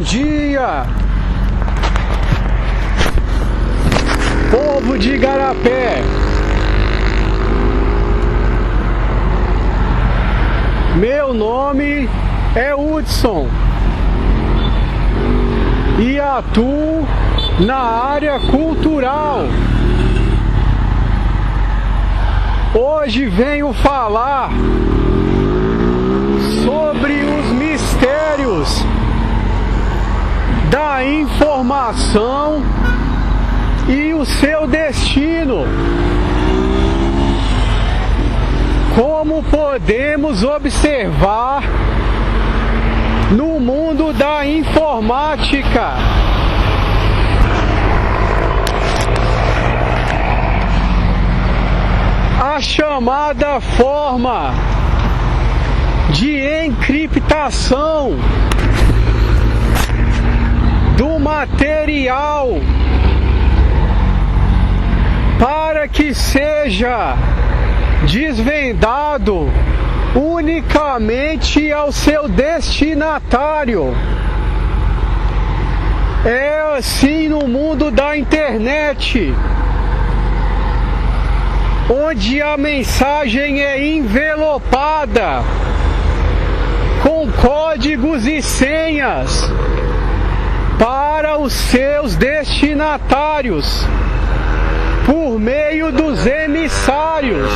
dia, povo de Igarapé. Meu nome é Hudson e atuo na área cultural. Hoje venho falar sobre os mistérios da informação e o seu destino. Como podemos observar no mundo da informática, a chamada forma de encriptação do material para que seja desvendado unicamente ao seu destinatário. É assim no mundo da internet, onde a mensagem é envelopada com códigos e senhas para os seus destinatários por meio dos emissários.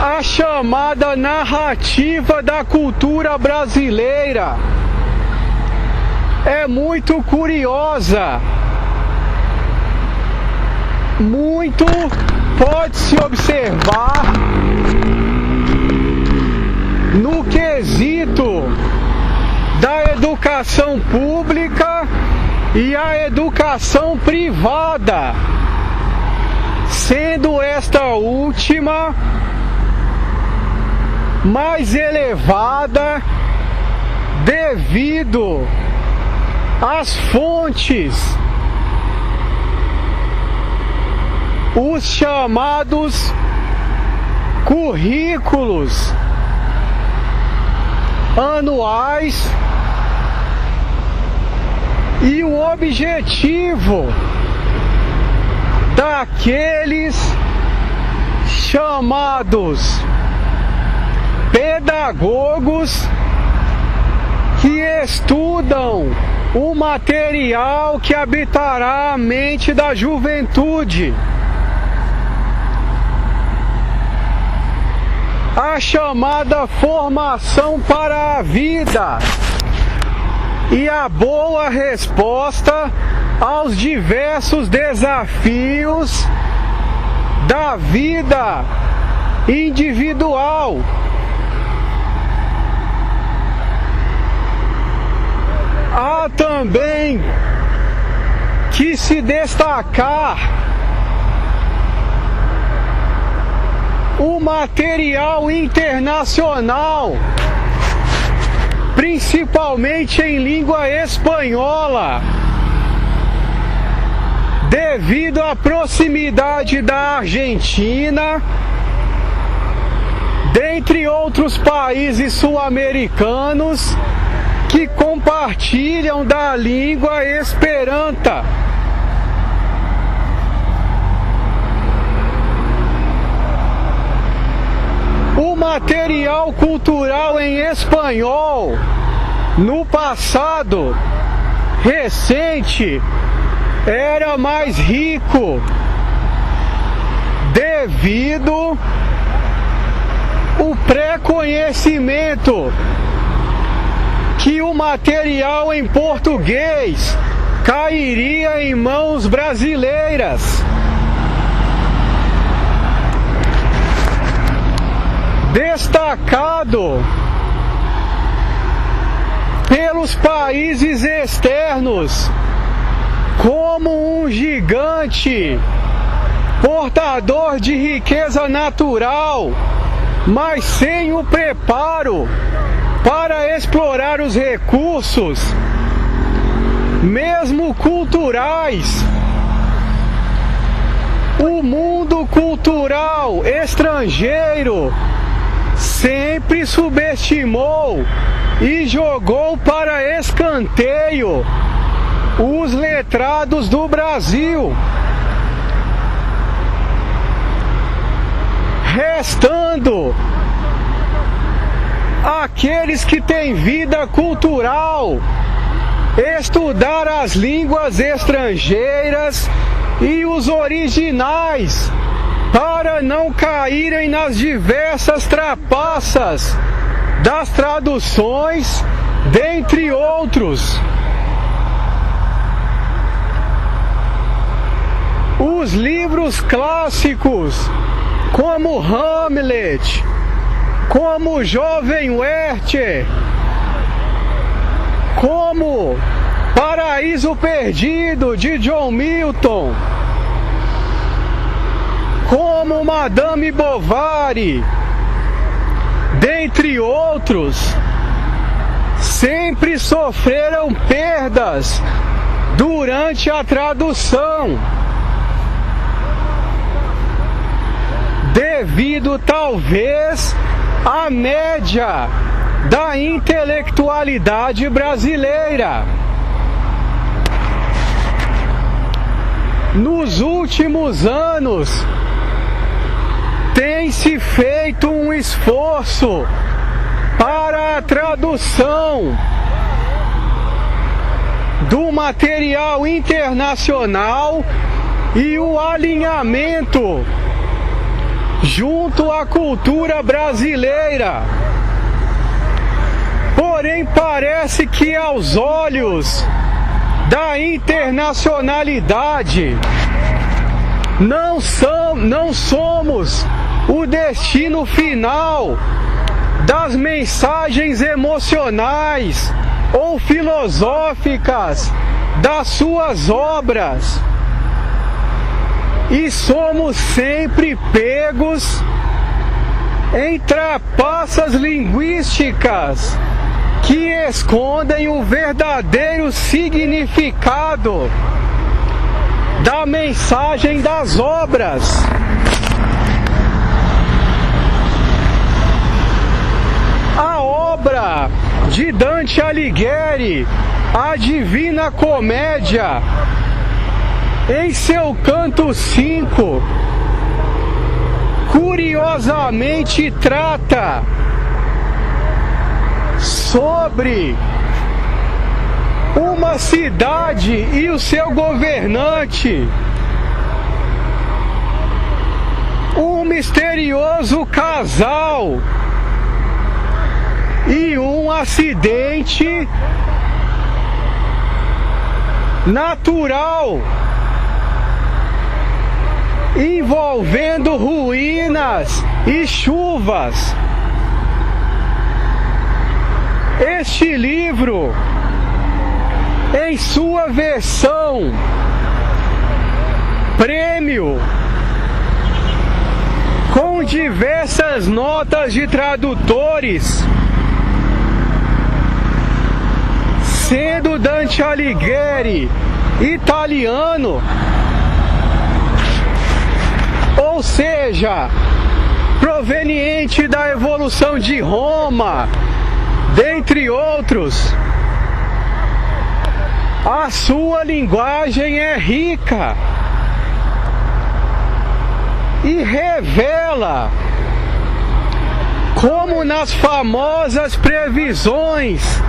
A chamada narrativa da cultura brasileira é muito curiosa. Muito pode-se observar no quesito da educação pública e a educação privada, sendo esta última mais elevada devido às fontes, os chamados currículos anuais e o objetivo daqueles chamados pedagogos que estudam o material que habitará a mente da juventude. A chamada formação para a vida e a boa resposta aos diversos desafios da vida individual. Há também que se destacar o material internacional, principalmente em língua espanhola, devido à proximidade da Argentina, dentre outros países sul-americanos que compartilham da língua esperanta. O material cultural em espanhol, no passado recente, era mais rico devido ao pré-conhecimento que o material em português cairia em mãos brasileiras. Destacado pelos países externos como um gigante portador de riqueza natural, mas sem o preparo para explorar os recursos, mesmo culturais. O mundo cultural estrangeiro sempre subestimou e jogou para escanteio os letrados do Brasil, restando aqueles que têm vida cultural estudar as línguas estrangeiras e os originais, para não caírem nas diversas trapaças das traduções, dentre outros. Os livros clássicos, como Hamlet, como Jovem Werther, como Paraíso Perdido, de John Milton, como Madame Bovary, dentre outros, sempre sofreram perdas durante a tradução, devido talvez à média da intelectualidade brasileira. Nos últimos anos, tem-se feito um esforço para a tradução do material internacional e o alinhamento junto à cultura brasileira. Porém, parece que aos olhos da internacionalidade não somos o destino final das mensagens emocionais ou filosóficas das suas obras, e somos sempre pegos em trapaças linguísticas que escondem o verdadeiro significado da mensagem das obras. A obra de Dante Alighieri, a Divina Comédia, em seu canto 5, curiosamente trata sobre uma cidade e o seu governante, um misterioso casal e um acidente natural envolvendo ruínas e chuvas. Este livro, em sua versão prêmio, com diversas notas de tradutores, sendo Dante Alighieri italiano, ou seja, proveniente da evolução de Roma, dentre outros, a sua linguagem é rica e revela como nas famosas previsões,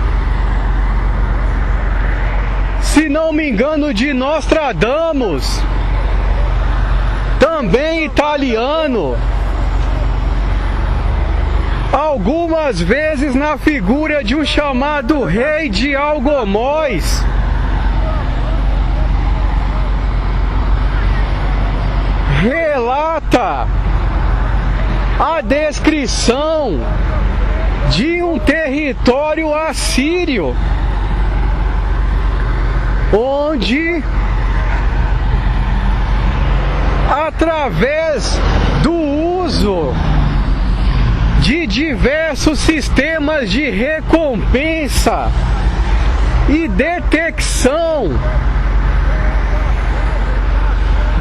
se não me engano, de Nostradamus, também italiano, algumas vezes na figura de um chamado rei de Algomóis, relata a descrição de um território assírio, onde, através do uso de diversos sistemas de recompensa e detecção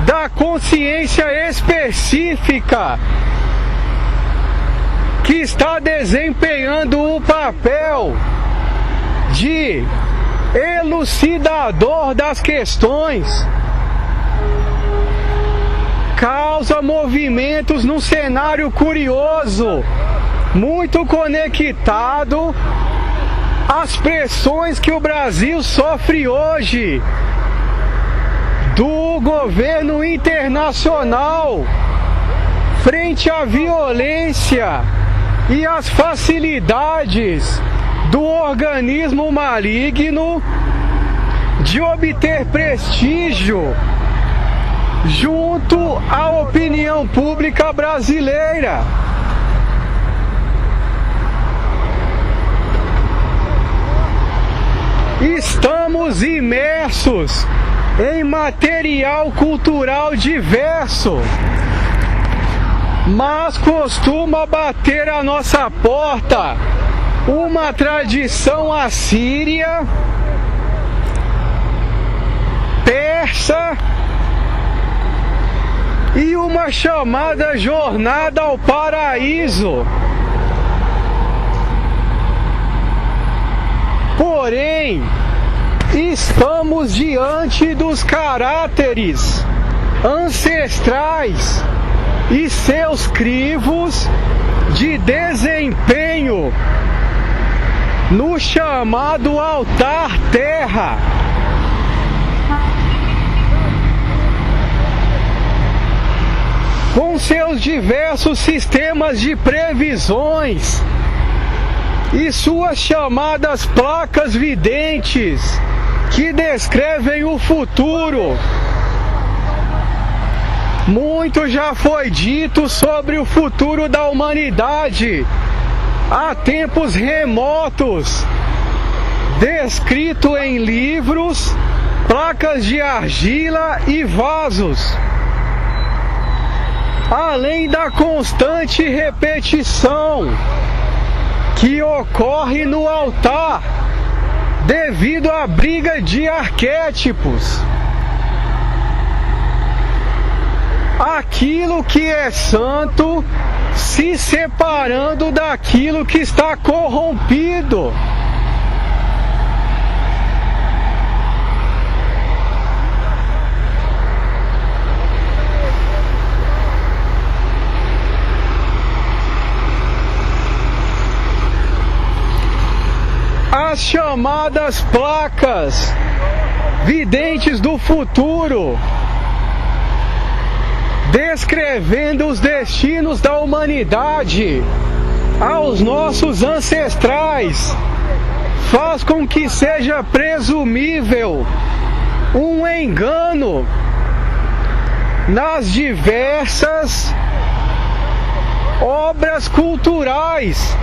da consciência específica que está desempenhando o papel de elucidador das questões, causa movimentos num cenário curioso, muito conectado às pressões que o Brasil sofre hoje do governo internacional frente à violência e às facilidades do organismo maligno de obter prestígio junto à opinião pública brasileira. Estamos imersos em material cultural diverso, mas costuma bater à nossa porta uma tradição assíria, persa e uma chamada jornada ao paraíso. Porém, estamos diante dos caráteres ancestrais e seus crivos de desempenho no chamado altar terra. Com seus diversos sistemas de previsões e suas chamadas placas videntes que descrevem o futuro. Muito já foi dito sobre o futuro da humanidade há tempos remotos, descrito em livros, placas de argila e vasos. Além da constante repetição que ocorre no altar devido à briga de arquétipos. Aquilo que é santo se separando daquilo que está corrompido. As chamadas placas videntes do futuro, descrevendo os destinos da humanidade aos nossos ancestrais, faz com que seja presumível um engano nas diversas obras culturais,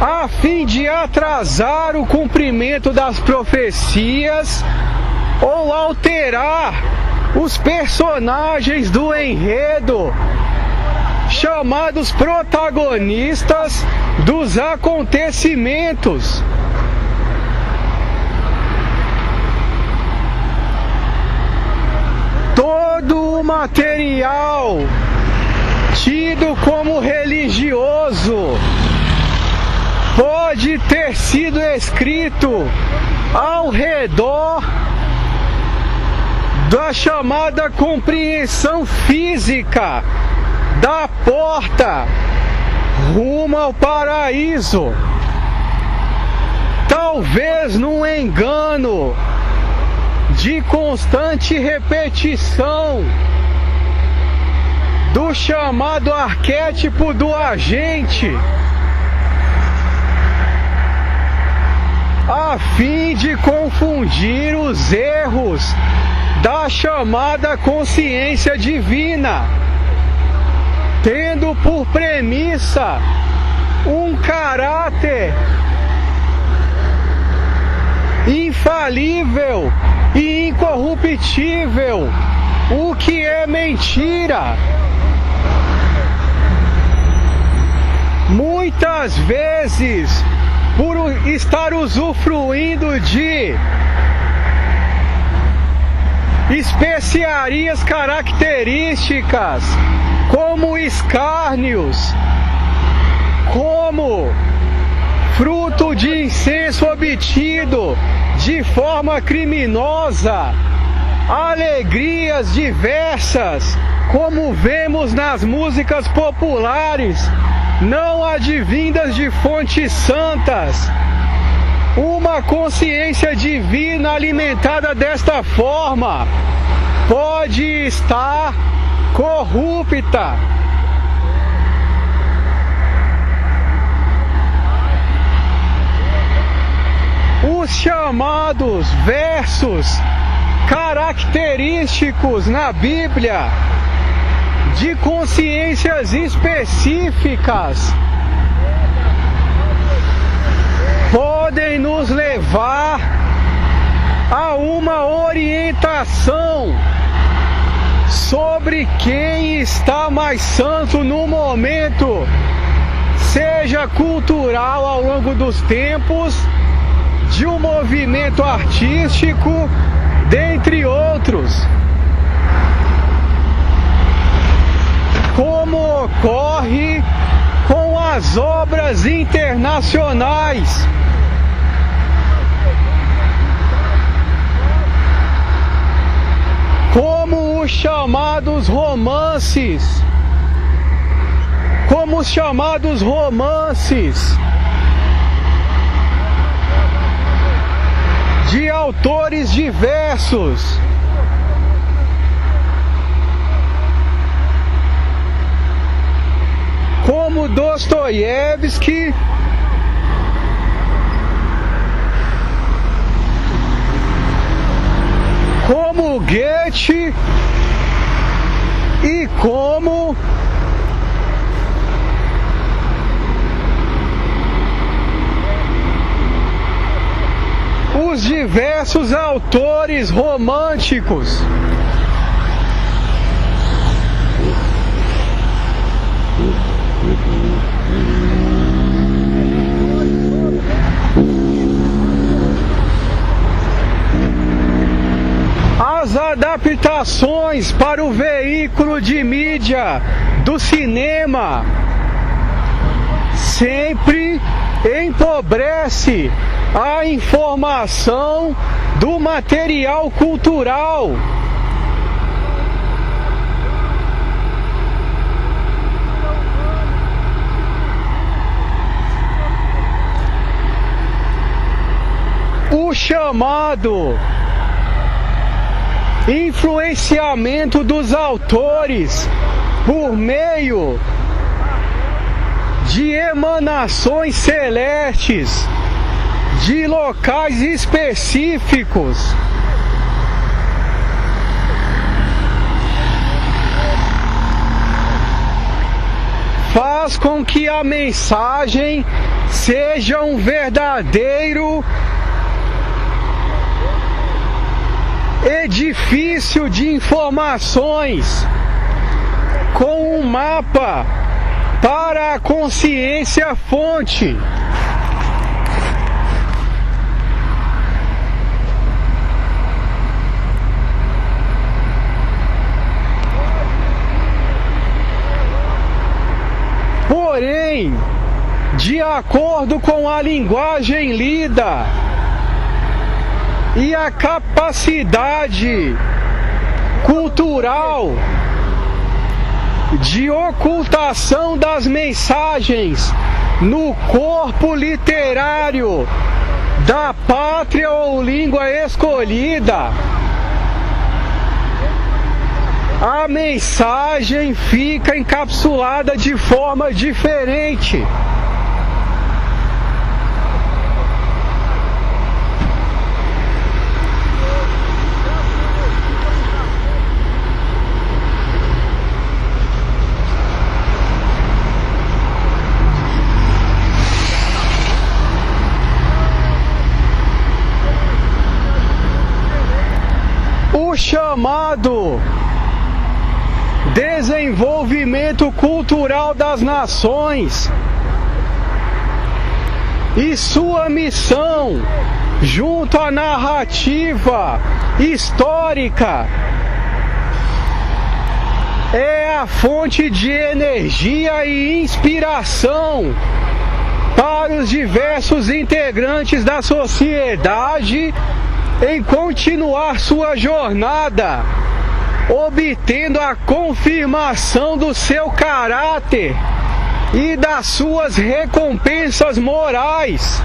a fim de atrasar o cumprimento das profecias ou alterar os personagens do enredo, chamados protagonistas dos acontecimentos. Todo o material tido como religioso pode ter sido escrito ao redor da chamada compreensão física da porta rumo ao paraíso. Talvez num engano de constante repetição do chamado arquétipo do agente, a fim de confundir os erros da chamada consciência divina, tendo por premissa um caráter infalível e incorruptível, o que é mentira. Muitas vezes, por estar usufruindo de especiarias características como escárnios, como fruto de incenso obtido de forma criminosa, alegrias diversas, como vemos nas músicas populares, não advindas de fontes santas. Uma consciência divina alimentada desta forma pode estar corrupta. Os chamados versos característicos na Bíblia de consciências específicas podem nos levar a uma orientação sobre quem está mais santo no momento, seja cultural ao longo dos tempos, de um movimento artístico, dentre outros. Como ocorre com as obras internacionais. Como os chamados romances. De autores diversos. Como Dostoiévski, como Goethe e como os diversos autores românticos. As adaptações para o veículo de mídia do cinema sempre empobrece a informação do material cultural. O chamado influenciamento dos autores por meio de emanações celestes de locais específicos faz com que a mensagem seja um verdadeiro edifício de informações com um mapa para a consciência fonte. Porém, de acordo com a linguagem lida e a capacidade cultural de ocultação das mensagens no corpo literário da pátria ou língua escolhida, a mensagem fica encapsulada de forma diferente. O chamado desenvolvimento cultural das nações e sua missão junto à narrativa histórica é a uma fonte de energia e inspiração para os diversos integrantes da sociedade em continuar sua jornada, obtendo a confirmação do seu caráter e das suas recompensas morais.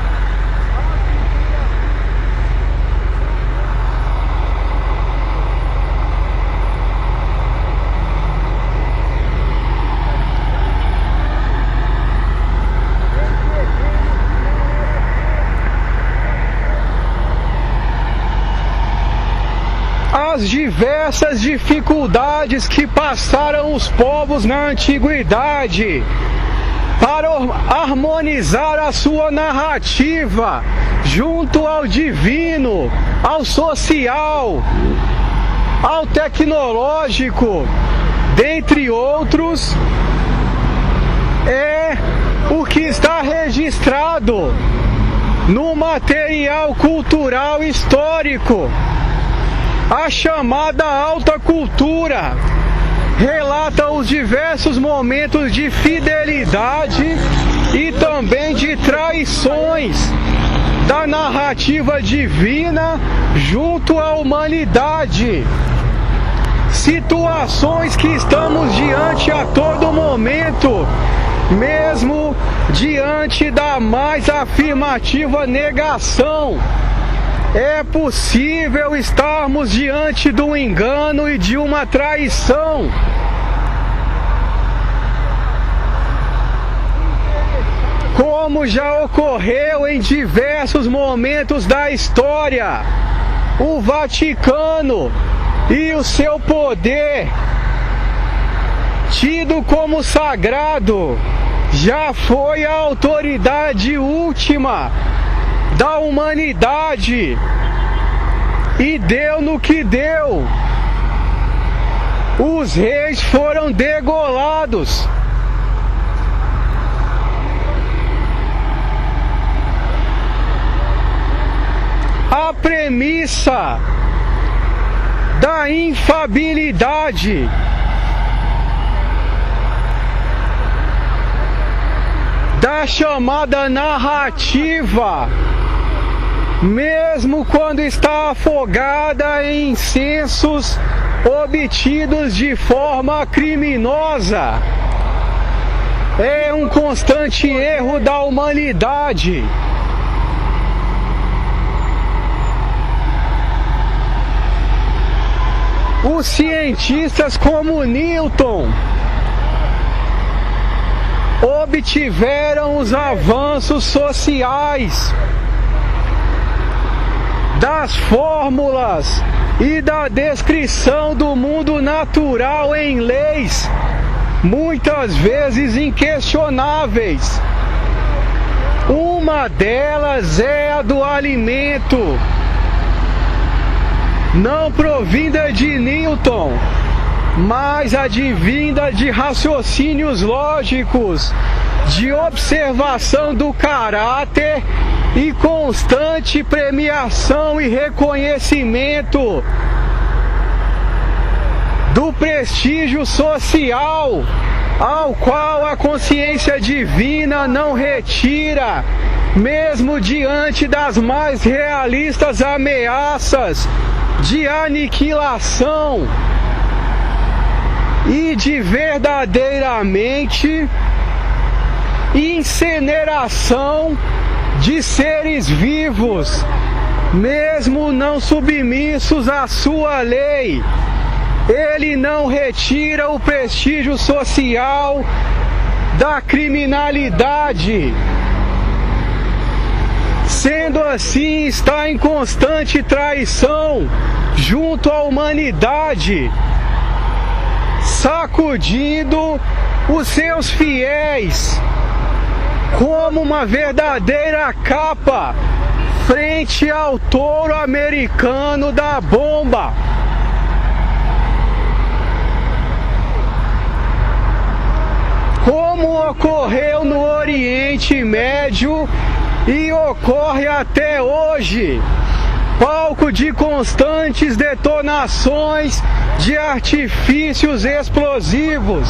As diversas dificuldades que passaram os povos na antiguidade para harmonizar a sua narrativa junto ao divino, ao social, ao tecnológico, dentre outros, é o que está registrado no material cultural histórico. A chamada alta cultura relata os diversos momentos de fidelidade e também de traições da narrativa divina junto à humanidade. Situações que estamos diante a todo momento, mesmo diante da mais afirmativa negação. É possível estarmos diante do engano e de uma traição. Como já ocorreu em diversos momentos da história, o Vaticano e o seu poder, tido como sagrado, já foi a autoridade última da humanidade e deu no que deu. Os reis foram degolados. A premissa da infabilidade da chamada narrativa, mesmo quando está afogada em incensos obtidos de forma criminosa, é um constante erro da humanidade. Os cientistas como Newton obtiveram os avanços sociais das fórmulas e da descrição do mundo natural em leis, muitas vezes inquestionáveis. Uma delas é a do alimento, não provinda de Newton, mas advinda de raciocínios lógicos, de observação do caráter e constante premiação e reconhecimento do prestígio social, ao qual a consciência divina não retira, mesmo diante das mais realistas ameaças de aniquilação e de verdadeiramente incineração de seres vivos, mesmo não submissos à sua lei. Ele não retira o prestígio social da criminalidade. Sendo assim, está em constante traição junto à humanidade, sacudindo os seus fiéis como uma verdadeira capa frente ao touro americano da bomba. Como ocorreu no Oriente Médio e ocorre até hoje, palco de constantes detonações de artifícios explosivos.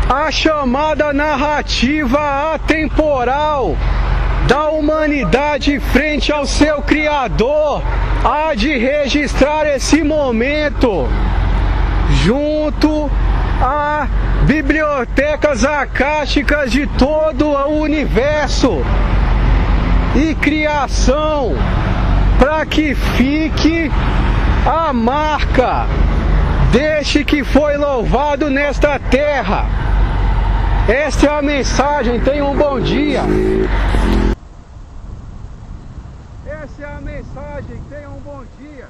A chamada narrativa atemporal da humanidade frente ao seu Criador há de registrar esse momento junto a bibliotecas acásticas de todo o universo e criação, para que fique a marca deste que foi louvado nesta terra. Esta é a mensagem, tenha um bom dia. Essa é a mensagem, tenha um bom dia.